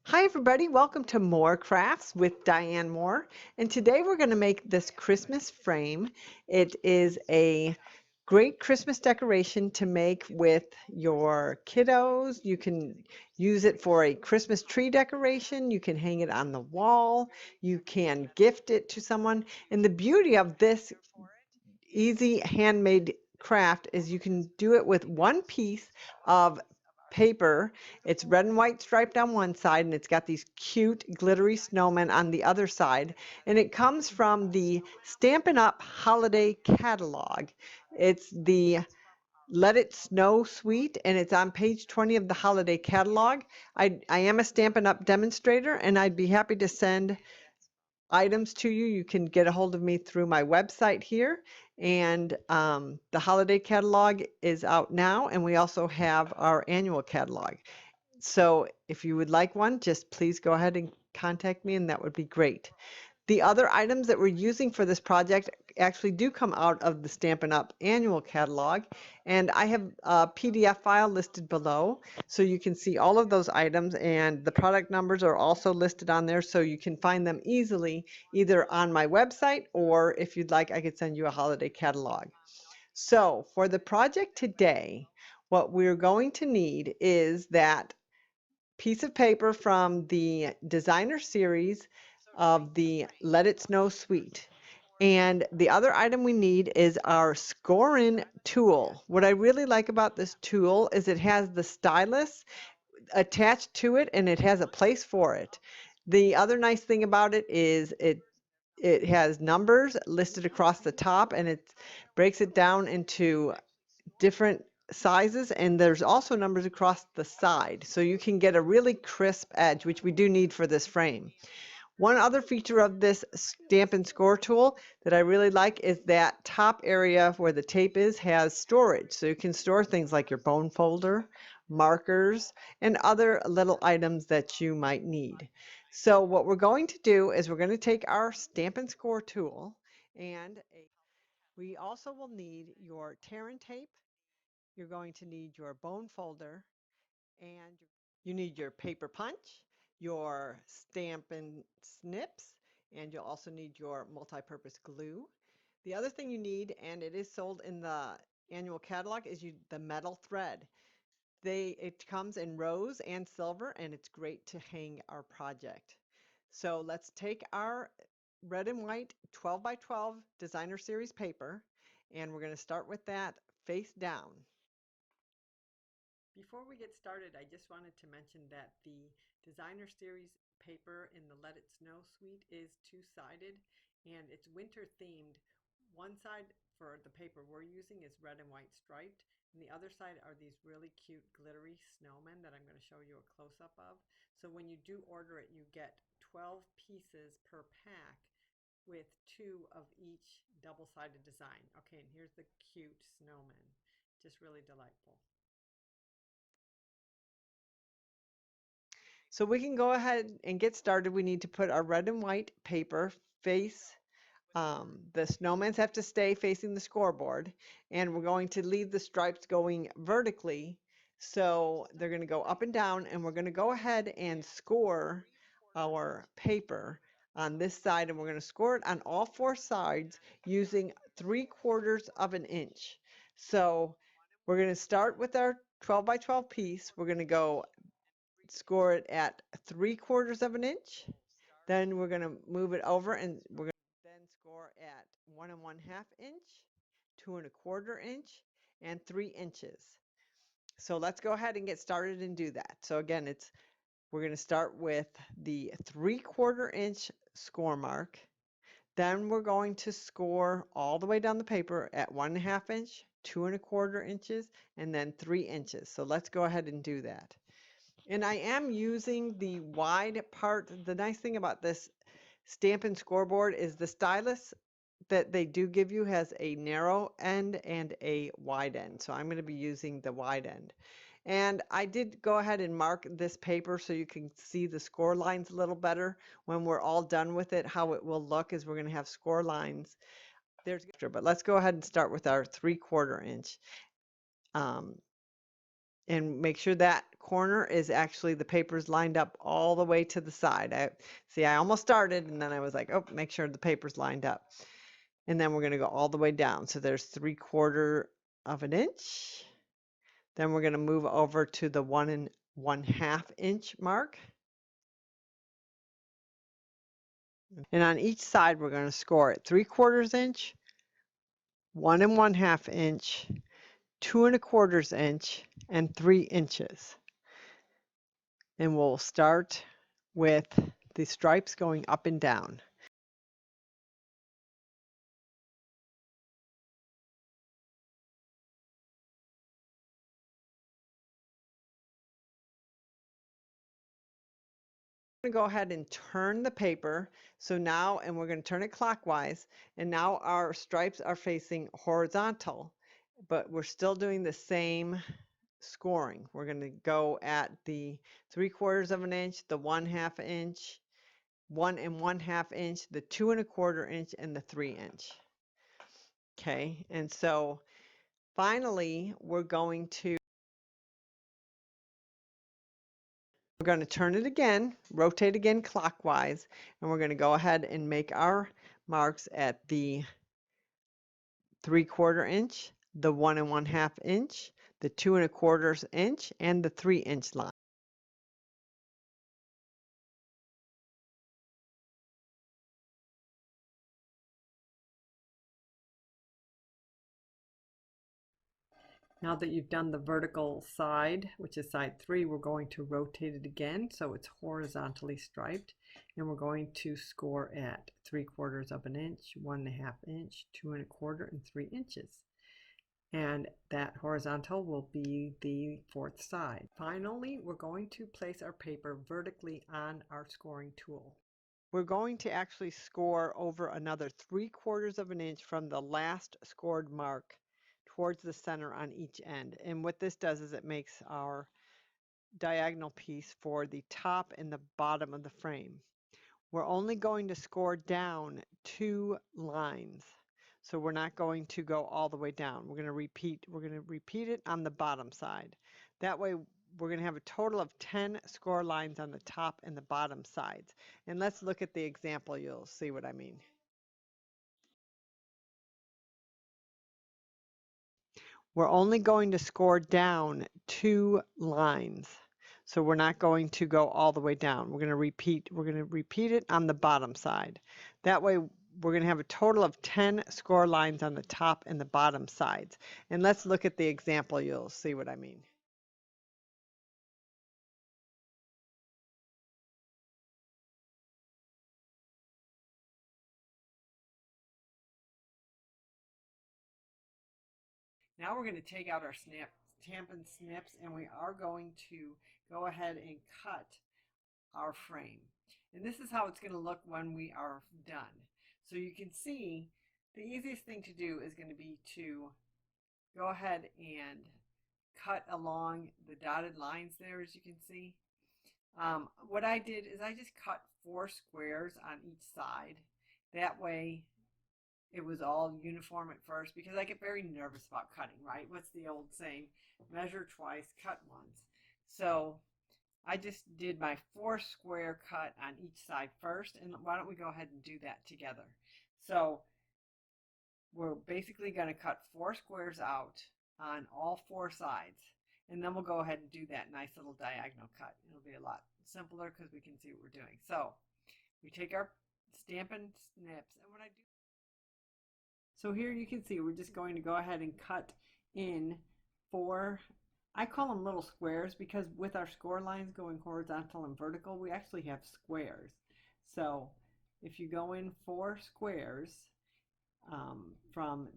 Hi everybody, welcome to More Crafts with Diane Moore. And today we're going to make this Christmas frame. It is a great Christmas decoration to make with your kiddos. You can use it for a Christmas tree decoration. You can hang it on the wall. You can gift it to someone. And the beauty of this easy handmade craft is you can do it with one piece of paper. It's red and white striped on one side, and it's got these cute glittery snowmen on the other side. And it comes from the Stampin' Up! Holiday Catalog. It's the Let It Snow suite, and it's on page 20 of the holiday catalog. I am a Stampin' Up! Demonstrator, and I'd be happy to send items to you. You can get a hold of me through my website here. And the holiday catalog is out now, and we also have our annual catalog. So if you would like one, just please go ahead and contact me, and that would be great. The other items that we're using for this project actually do come out of the Stampin' Up! Annual catalog, and I have a PDF file listed below, so you can see all of those items, and the product numbers are also listed on there, so you can find them easily either on my website, or if you'd like, I could send you a holiday catalog. So for the project today, what we're going to need is that piece of paper from the designer series of the Let It Snow suite. And the other item we need is our scoring tool. What I really like about this tool is it has the stylus attached to it, and it has a place for it. The other nice thing about it is it has numbers listed across the top, and it breaks it down into different sizes, and there's also numbers across the side, so you can get a really crisp edge, which we do need for this frame. One other feature of this stamp and score tool that I really like is that top area where the tape is has storage, so you can store things like your bone folder, markers, and other little items that you might need. So what we're going to do is we're going to take our stamp and score tool, and we also will need your tear and tape. You're going to need your bone folder, and you need your paper punch, your stamp and snips, and you'll also need your multi-purpose glue. The other thing you need, and it is sold in the annual catalog, is the metal thread. It comes in rose and silver, and it's great to hang our project. So let's take our red and white 12 by 12 designer series paper, and we're going to start with that face down. Before we get started, I just wanted to mention that the designer series paper in the Let It Snow suite is two-sided, and it's winter themed. One side for the paper we're using is red and white striped, and the other side are these really cute glittery snowmen that I'm going to show you a close-up of. So when you do order it, you get 12 pieces per pack with 2 of each double-sided design. Okay, and here's the cute snowman. Just really delightful. So we can go ahead and get started. We need to put our red and white paper face. The snowmans have to stay facing the scoreboard, and we're going to leave the stripes going vertically. So they're going to go up and down, and we're going to go ahead and score our paper on this side, and we're going to score it on all 4 sides using 3/4 of an inch. So we're going to start with our 12 by 12 piece. We're going to go score it at 3/4 of an inch. Then we're going to move it over, and we're going to then score at 1 1/2 inch, 2 1/4 inch, and 3 inches. So let's go ahead and get started and do that. So again, we're going to start with the 3/4 inch score mark. Then we're going to score all the way down the paper at 1 1/2 inch, 2 1/4 inches, and then 3 inches. So let's go ahead and do that. And I am using the wide part. The nice thing about this Stampin' Scoreboard is the stylus that they do give you has a narrow end and a wide end. So I'm going to be using the wide end. And I did go ahead and mark this paper so you can see the score lines a little better when we're all done with it. How it will look is we're going to have score lines. But let's go ahead and start with our 3/4 inch. Um, and make sure that corner is actually the paper's lined up all the way to the side. I almost started and then I was like, oh, make sure the paper's lined up. And then we're going to go all the way down. So there's 3/4 of an inch. Then we're going to move over to the 1 1/2 inch mark. And on each side, we're going to score it 3/4 inch, 1 1/2 inch, 2 1/4 inch, and 3 inches. And we'll start with the stripes going up and down. I'm going to go ahead and turn the paper. So now, and we're going to turn it clockwise, and now our stripes are facing horizontal, but we're still doing the same scoring. We're going to go at the 3/4 of an inch, the 1/2 inch, 1 1/2 inch, the 2 1/4 inch, and the 3 inch. Okay, and so finally we're going to turn it again, rotate again clockwise, and we're going to go ahead and make our marks at the 3/4 inch, the 1 1/2 inch, the 2 1/4 inch, and the 3 inch line. Now that you've done the vertical side, which is side 3, we're going to rotate it again so it's horizontally striped, and we're going to score at 3/4 of an inch, 1 1/2 inch, 2 1/4, and 3 inches. And that horizontal will be the 4th side. Finally, we're going to place our paper vertically on our scoring tool. We're going to actually score over another 3/4 of an inch from the last scored mark towards the center on each end. And what this does is it makes our diagonal piece for the top and the bottom of the frame. We're only going to score down 2 lines. So we're not going to go all the way down. We're going to repeat it on the bottom side. That way we're going to have a total of 10 score lines on the top and the bottom sides. And let's look at the example. You'll see what I mean. We're only going to score down 2 lines. So we're not going to go all the way down. We're going to repeat it on the bottom side. That way we're going to have a total of 10 score lines on the top and the bottom sides. And let's look at the example. You'll see what I mean. Now we're going to take out our Stampin' Snips, and we are going to go ahead and cut our frame. And this is how it's going to look when we are done. So you can see the easiest thing to do is going to be to go ahead and cut along the dotted lines there, as you can see. What I did is I just cut 4 squares on each side. That way it was all uniform at first, because I get very nervous about cutting, right? What's the old saying? Measure twice, cut once. So I just did my 4 square cut on each side first, and why don't we go ahead and do that together? So we're basically going to cut 4 squares out on all 4 sides, and then we'll go ahead and do that nice little diagonal cut. It'll be a lot simpler because we can see what we're doing. So we take our Stampin' Snips, and what I do, so here you can see we're just going to go ahead and cut in 4, I call them little squares, because with our score lines going horizontal and vertical, we actually have squares. So if you go in 4 squares from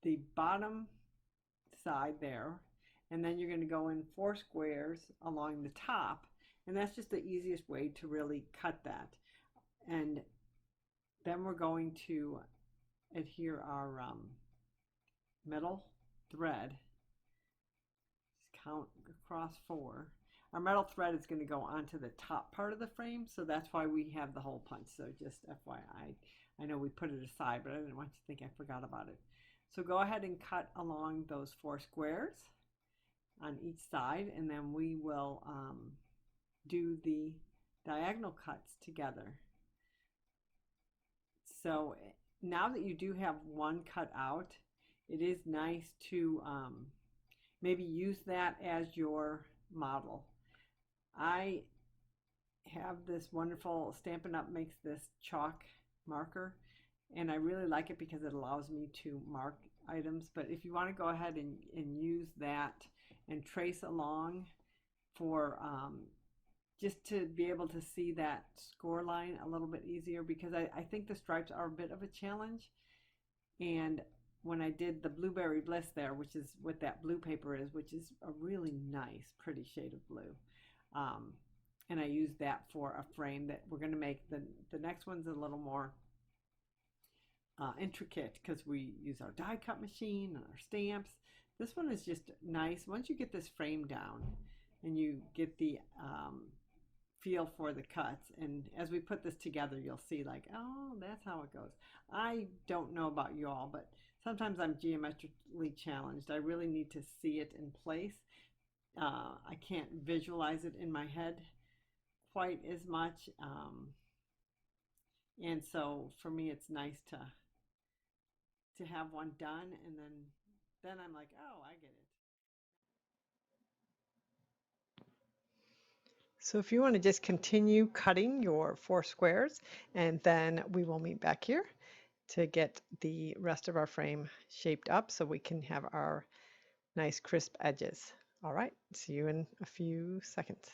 the bottom side there, and then you're going to go in 4 squares along the top, and that's just the easiest way to really cut that. And then we're going to adhere our metal thread. Just count across 4. Our metal thread is going to go onto the top part of the frame, so that's why we have the hole punch. So just FYI, I know we put it aside, but I didn't want you to think I forgot about it. So go ahead and cut along those 4 squares, on each side, and then we will do the diagonal cuts together. So now that you do have one cut out, it is nice to maybe use that as your model. I have this wonderful Stampin' Up! Makes this chalk marker, and I really like it because it allows me to mark items. But if you want to go ahead and use that and trace along for just to be able to see that score line a little bit easier, because I think the stripes are a bit of a challenge. And when I did the Blueberry Bliss there, which is what that blue paper is, which is a really nice, pretty shade of blue, and I used that for a frame that we're going to make. The next one's a little more intricate because we use our die cut machine and our stamps. This one is just nice. Once you get this frame down and you get the feel for the cuts, and as we put this together, you'll see like, oh, that's how it goes. I don't know about you all, but sometimes I'm geometrically challenged. I really need to see it in place. I can't visualize it in my head quite as much, and so for me it's nice to have one done, and then I'm like, oh, I get it. So if you want to just continue cutting your 4 squares, and then we will meet back here to get the rest of our frame shaped up so we can have our nice crisp edges. All right, see you in a few seconds.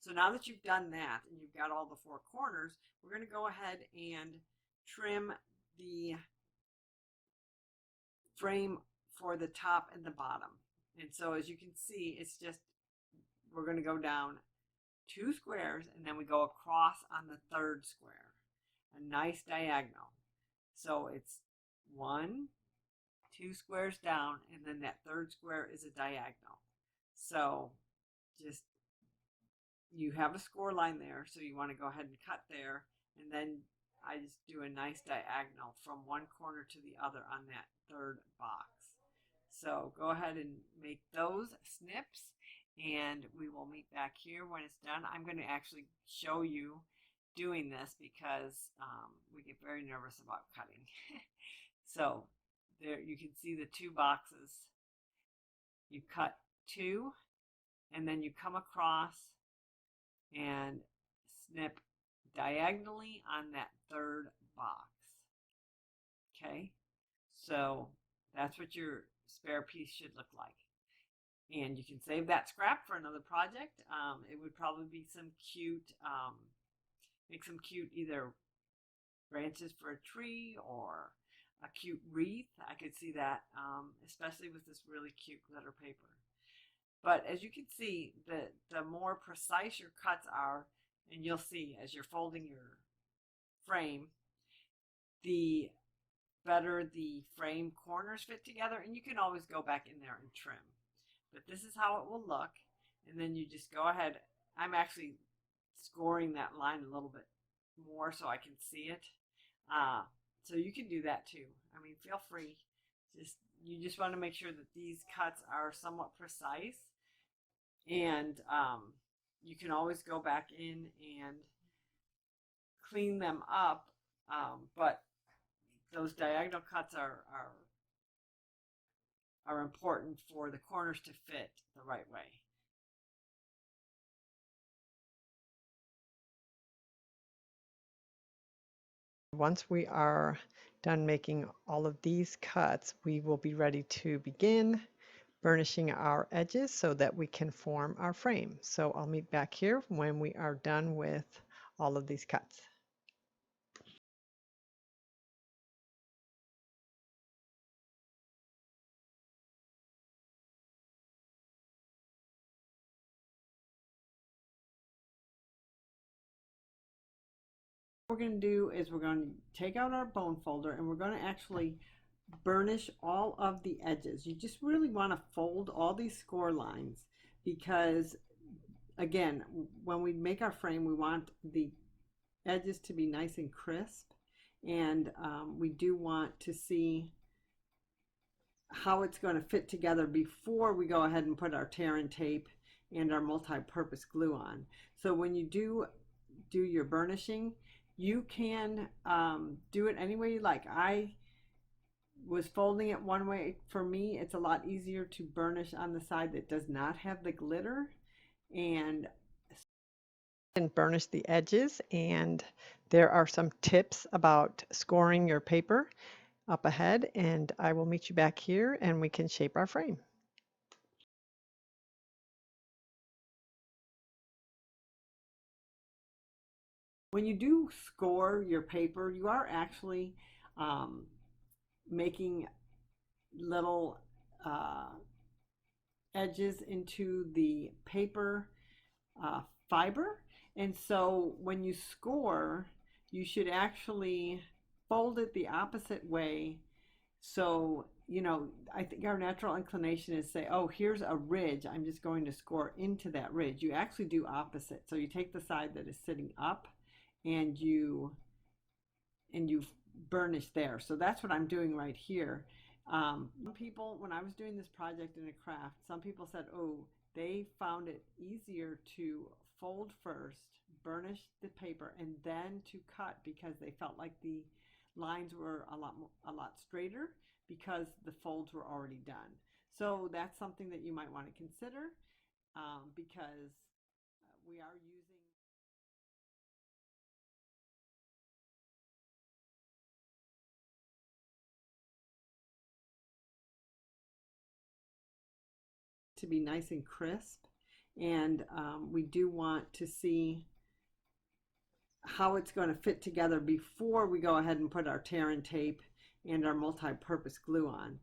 So now that you've done that and you've got all the 4 corners, we're going to go ahead and trim the frame for the top and the bottom. And so as you can see, it's just, we're going to go down 2 squares, and then we go across on the 3rd square, a nice diagonal. So it's 1, 2 squares down, and then that 3rd square is a diagonal. So just, you have a score line there, so you want to go ahead and cut there, and then I just do a nice diagonal from one corner to the other on that 3rd box. So go ahead and make those snips, and we will meet back here when it's done. I'm going to actually show you doing this because we get very nervous about cutting. So there you can see the 2 boxes. You cut 2, and then you come across and snip diagonally on that 3rd box. Okay, so that's what your spare piece should look like. And you can save that scrap for another project. It would probably be some cute, make some cute either branches for a tree or a cute wreath. I could see that, especially with this really cute glitter paper. But as you can see, the more precise your cuts are, and you'll see as you're folding your frame, the better the frame corners fit together, and you can always go back in there and trim. But this is how it will look, and then you just go ahead. I'm actually scoring that line a little bit more so I can see it. So you can do that too. I mean, feel free. You just want to make sure that these cuts are somewhat precise, and you can always go back in and clean them up. But those diagonal cuts are important for the corners to fit the right way. Once we are done making all of these cuts, we will be ready to begin burnishing our edges so that we can form our frame. So I'll meet back here when we are done with all of these cuts. What we're going to do is we're going to take out our bone folder, and we're going to actually burnish all of the edges. You just really want to fold all these score lines because, again, when we make our frame, we want the edges to be nice and crisp, and we do want to see how it's going to fit together before we go ahead and put our tear and tape and our multi-purpose glue on. So when you do your burnishing, you can do it any way you like. I was folding it one way. For me, it's a lot easier to burnish on the side that does not have the glitter, and burnish the edges, and there are some tips about scoring your paper up ahead, and I will meet you back here and we can shape our frame. when you do score your paper, you are actually making little edges into the paper fiber. And so when you score, you should actually fold it the opposite way. So, you know, I think our natural inclination is say, oh, here's a ridge, I'm just going to score into that ridge. You actually do opposite. So you take the side that is sitting up and you burnish there. So that's what I'm doing right here. People, when I was doing this project in a craft, some people said, oh, they found it easier to fold first, burnish the paper, and then to cut because they felt like the lines were a lot straighter because the folds were already done. So that's something that you might want to consider because we are using to be nice and crisp, and we do want to see how it's going to fit together before we go ahead and put our tear and tape and our multi-purpose glue on.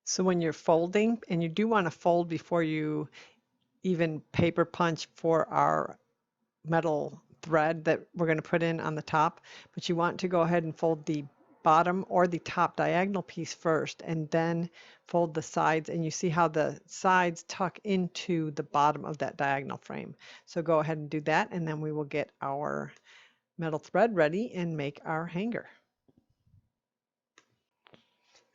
So when you're folding, and you do want to fold before you even paper punch for our metal thread that we're going to put in on the top, but you want to go ahead and fold the bottom or the top diagonal piece first and then fold the sides, and you see how the sides tuck into the bottom of that diagonal frame. So go ahead and do that, and then we will get our metal thread ready and make our hanger.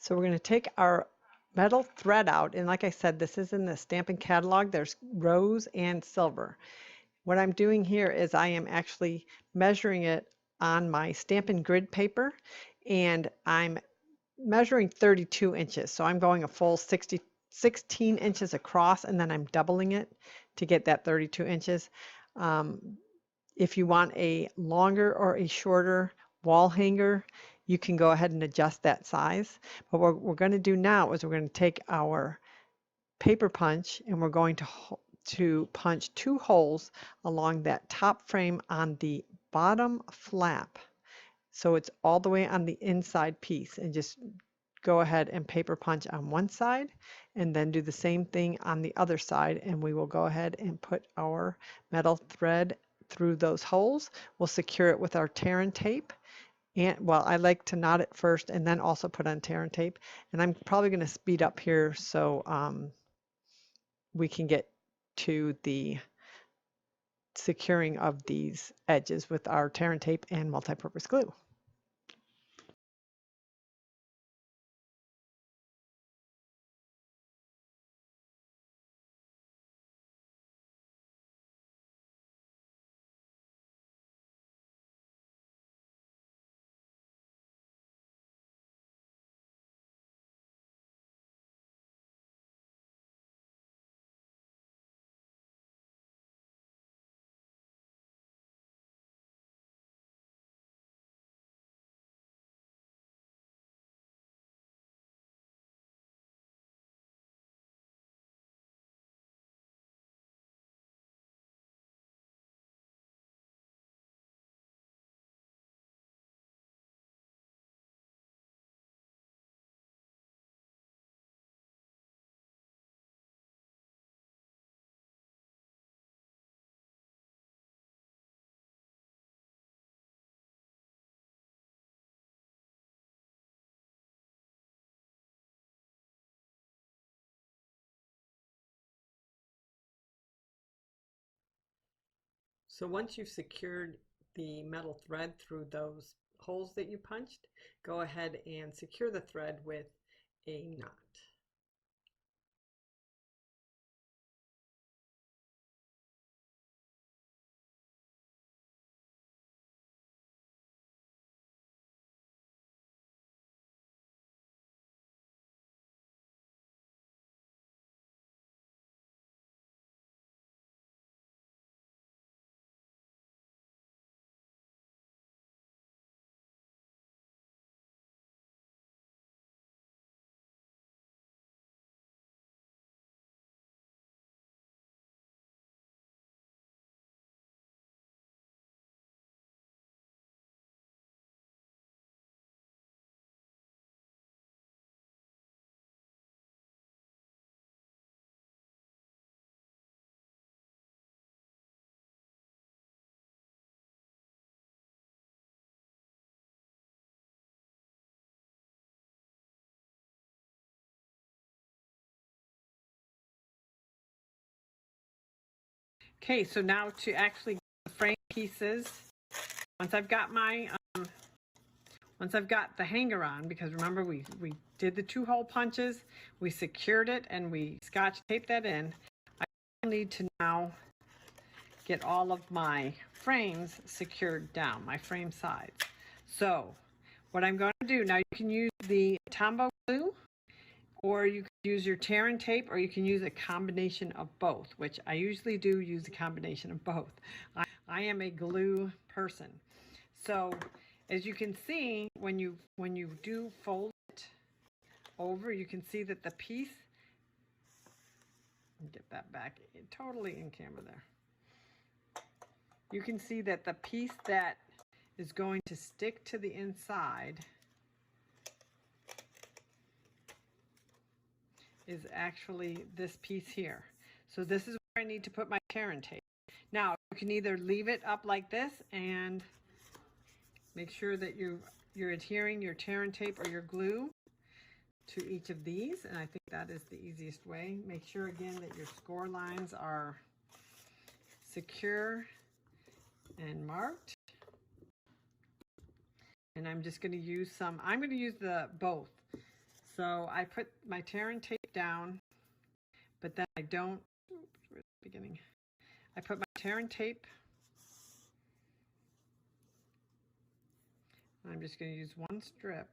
So we're going to take our metal thread out, and like I said, this is in the Stampin' Catalog. There's rose and silver. What I'm doing here is I am actually measuring it on my Stampin' Grid paper, and I'm measuring 32 inches. So I'm going a full 16 inches across, and then I'm doubling it to get that 32 inches. If you want a longer or a shorter wall hanger, you can go ahead and adjust that size. But what we're going to do now is we're going to take our paper punch and we're going to punch 2 holes along that top frame on the bottom flap. So it's all the way on the inside piece, and just go ahead and paper punch on one side and then do the same thing on the other side, and we will go ahead and put our metal thread through those holes. We'll secure it with our tear and tape. And well, I like to knot it first and then also put on tear and tape. And I'm probably going to speed up here so we can get to the securing of these edges with our tear and tape and multi-purpose glue. So once you've secured the metal thread through those holes that you punched, go ahead and secure the thread with a knot. Okay, so now to actually get the frame pieces, once I've got the hanger on, because remember we did the 2-hole punches, we secured it, and we scotch taped that in, I need to now get all of my frames secured down, my frame sides. So what I'm going to do, now you can use the Tombow glue, or you can use your tear and tape, or you can use a combination of both, which I usually do use a combination of both. I am a glue person. So as you can see, when you do fold it over, you can see that the piece, get that back totally in camera there. You can see that the piece that is going to stick to the inside is actually this piece here. So this is where I need to put my tear and tape. Now you can either leave it up like this and make sure that you're adhering your tear and tape or your glue to each of these, and I think that is the easiest way. Make sure again that your score lines are secure and marked. And I'm just going to use I'm going to use both. So I put my tear and tape down, but then I don't, where's the beginning? I put my tear and tape. I'm just going to use one strip.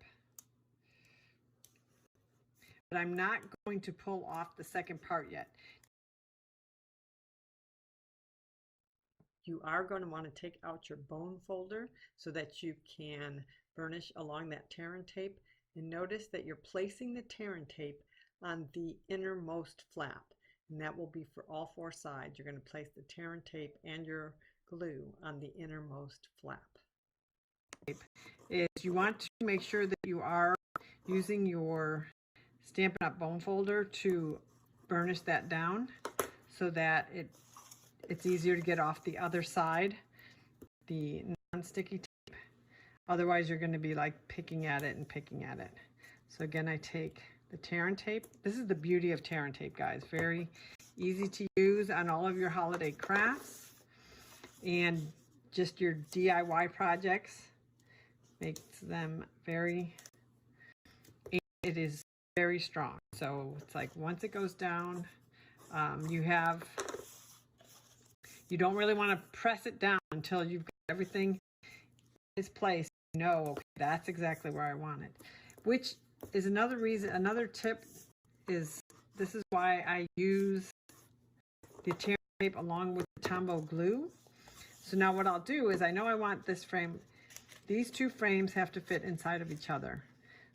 But I'm not going to pull off the second part yet. You are going to want to take out your bone folder so that you can burnish along that tear and tape. And notice that you're placing the tear and tape on the innermost flap. And that will be for all 4 sides. You're going to place the tear and tape and your glue on the innermost flap. Is you want to make sure that you are using your Stampin' Up! Bone folder to burnish that down so that it's easier to get off the other side, the non-sticky tape. Otherwise you're going to be like picking at it and picking at it. So again, I take the tear and tape. This is the beauty of tear and tape, guys. Very easy to use on all of your holiday crafts and just your DIY projects. Makes them it is very strong. So it's like once it goes down, you don't really want to press it down until you've got everything in its place. Okay, that's exactly where I want it. Which is another reason, another tip is, this is why I use the tear tape along with the Tombow glue. So now what I'll do is, I know I want this frame, these 2 frames have to fit inside of each other.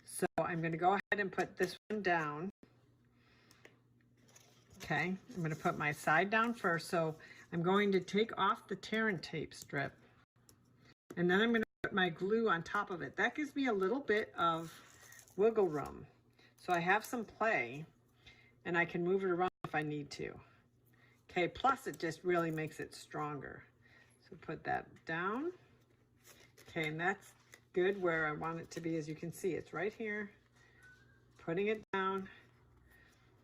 So I'm going to go ahead and put this one down. Okay, I'm going to put my side down first. So I'm going to take off the tear and tape strip, and then I'm going to put my glue on top of it. That gives me a little bit of wiggle room. So I have some play, and I can move it around if I need to. Okay, plus it just really makes it stronger. So put that down. Okay, and that's good where I want it to be. As you can see, it's right here. Putting it down.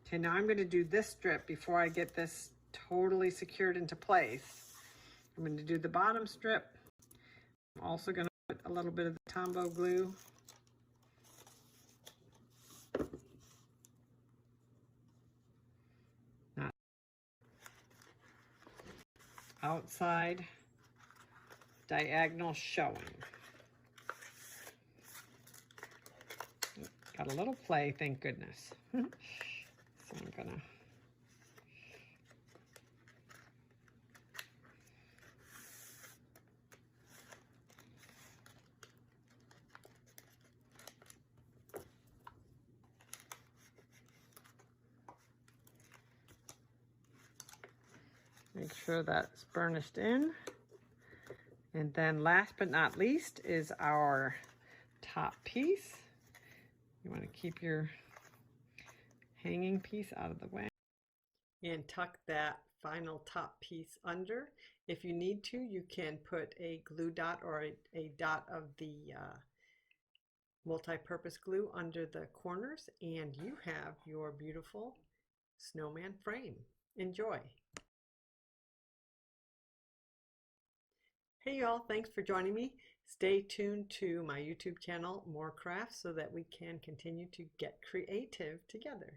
Okay, now I'm going to do this strip before I get this totally secured into place. I'm going to do the bottom strip. I'm also going to put a little bit of the Tombow glue. Not outside, diagonal showing. Got a little play, thank goodness. So I'm gonna make sure that's burnished in. And then last but not least is our top piece. You want to keep your hanging piece out of the way. And tuck that final top piece under. If you need to, you can put a glue dot or a dot of the multi-purpose glue under the corners, and you have your beautiful snowman frame. Enjoy. Hey y'all, thanks for joining me. Stay tuned to my YouTube channel, More Crafts, so that we can continue to get creative together.